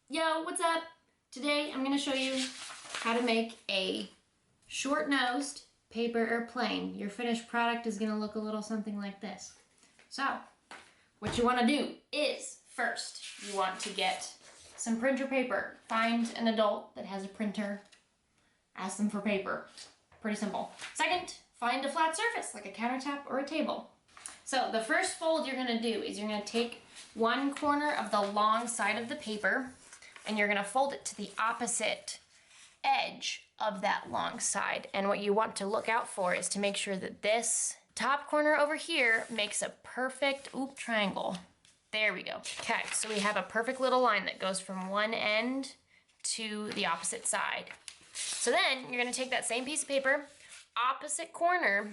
Yo, what's up? Today I'm gonna show you how to make a short-nosed paper airplane. Your finished product is gonna look a little something like this. So, what you wanna do is, first, you want to get some printer paper. Find an adult that has a printer, ask them for paper. Pretty simple. Second, find a flat surface, like a countertop or a table. So the first fold you're gonna do is you're gonna take one corner of the long side of the paper and you're gonna fold it to the opposite edge of that long side. And what you want to look out for is to make sure that this top corner over here makes a perfect, triangle. There we go. Okay, so we have a perfect little line that goes from one end to the opposite side. So then you're gonna take that same piece of paper, opposite corner,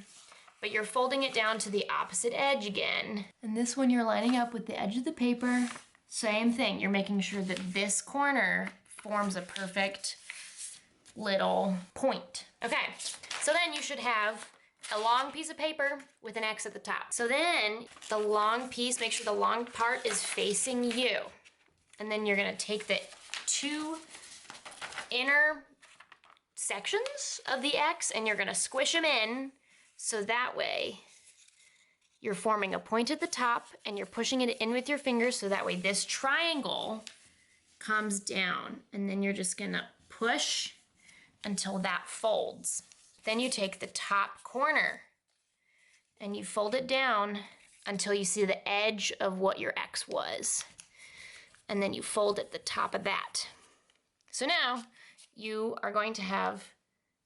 but you're folding it down to the opposite edge again. And this one you're lining up with the edge of the paper. Same thing, you're making sure that this corner forms a perfect little point. Okay, so then you should have a long piece of paper with an X at the top. So then the long piece, make sure the long part is facing you. And then you're gonna take the two inner sections of the X and you're gonna squish them in so that way you're forming a point at the top and you're pushing it in with your fingers so that way this triangle comes down and then you're just gonna push until that folds. Then you take the top corner and you fold it down until you see the edge of what your X was. And then you fold at the top of that. So now you are going to have,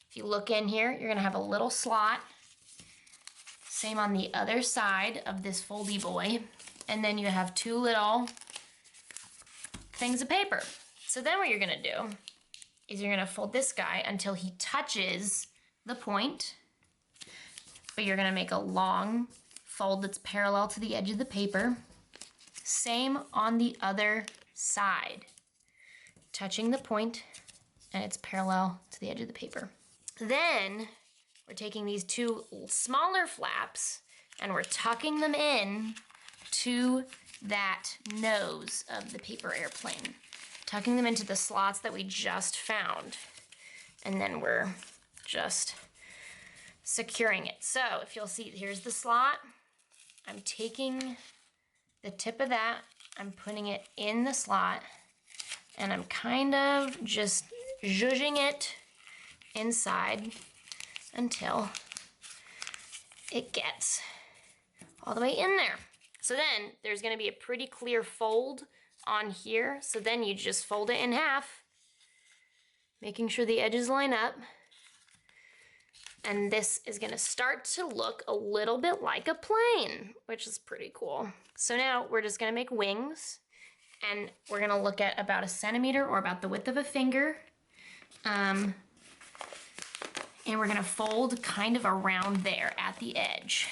if you look in here, you're gonna have a little slot. Same on the other side of this foldy boy. And then you have two little things of paper. So then what you're gonna do is you're gonna fold this guy until he touches the point, but you're gonna make a long fold that's parallel to the edge of the paper. Same on the other side. Touching the point and it's parallel to the edge of the paper. Then we're taking these two smaller flaps and we're tucking them in to that nose of the paper airplane. Tucking them into the slots that we just found. And then we're just securing it. So if you'll see, here's the slot. I'm taking the tip of that, I'm putting it in the slot, and I'm kind of just zhuzhing it inside until it gets all the way in there. So then there's gonna be a pretty clear fold on here. So then you just fold it in half, making sure the edges line up. And this is gonna start to look a little bit like a plane, which is pretty cool. So now we're just gonna make wings and we're gonna look at about 1 centimeter or about the width of a finger. And we're gonna fold kind of around there at the edge.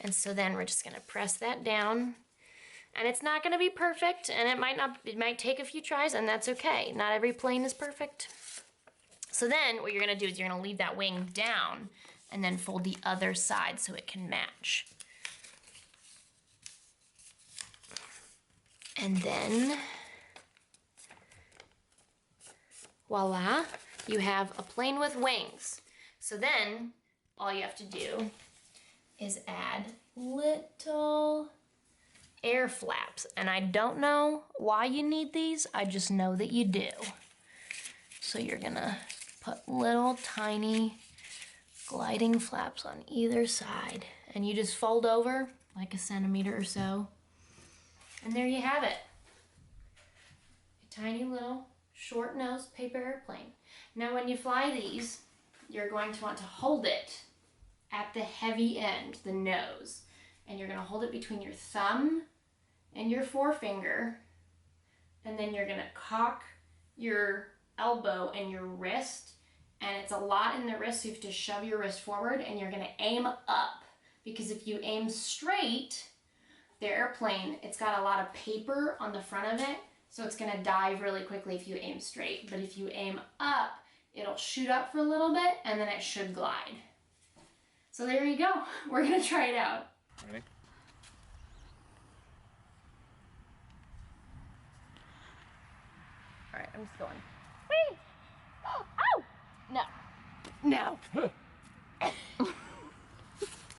And so then we're just gonna press that down. And it's not gonna be perfect, and it might take a few tries, and that's okay. Not every plane is perfect. So then what you're gonna do is you're gonna leave that wing down and then fold the other side so it can match. And then, voila, you have a plane with wings. So then all you have to do is add little air flaps. And I don't know why you need these, I just know that you do. So you're gonna put little tiny gliding flaps on either side and you just fold over like 1 centimeter or so. And there you have it. A tiny little short-nosed paper airplane. Now when you fly these, you're going to want to hold it at the heavy end, the nose. And you're gonna hold it between your thumb and your forefinger. And then you're gonna cock your elbow and your wrist. And it's a lot in the wrist, so you have to shove your wrist forward and you're gonna aim up. Because if you aim straight, the airplane, it's got a lot of paper on the front of it, so it's gonna dive really quickly if you aim straight. But if you aim up, it'll shoot up for a little bit and then it should glide. So there you go. We're gonna try it out. Ready? Alright, I'm just going. Whee! Oh! No. No.